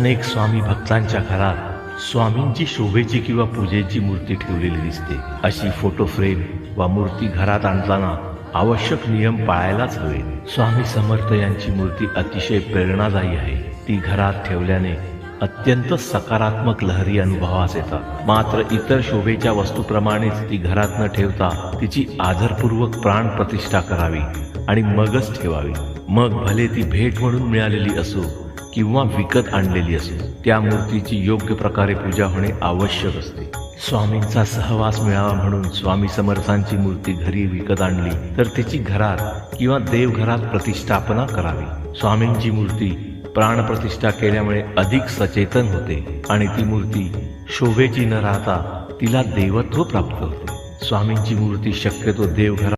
अनेक स्वामी भक्तांच्या घरात स्वामींची शोभेची किंवा पूजेची मूर्ती ठेवलेली दिसते. अशी फोटो फ्रेम वा मूर्ती घरात आणताना आवश्यक नियम पाळायलाच हवे. स्वामी समर्थ यांची मूर्ती अतिशय प्रेरणादायी आहे. ती घरात ठेवल्याने अत्यंत सकारात्मक लहरी अनुभवास येतात. मात्र इतर शोभेच्या वस्तूप्रमाणेच ती घरात न ठेवता तिची आदरपूर्वक प्राण प्रतिष्ठा करावी आणि मगच ठेवावी. मग भले ती भेट म्हणून मिळालेली असो किंवा विकत आणलेली असो, त्या मूर्तीची योग्य प्रकारे पूजा होणे आवश्यक असते. स्वामींचा सहवास मिळावा म्हणून स्वामी समर्थांची मूर्ती घरी विकत आणली तर तिची घरात किंवा देवघरात प्रतिष्ठापना करावी. स्वामींची मूर्ती प्राणप्रतिष्ठा केल्यामुळे अधिक सचेतन होते आणि ती मूर्ती शोभेची न राहता तिला देवत्व प्राप्त होते. स्वामींची मूर्ती शक्यतो देवघरात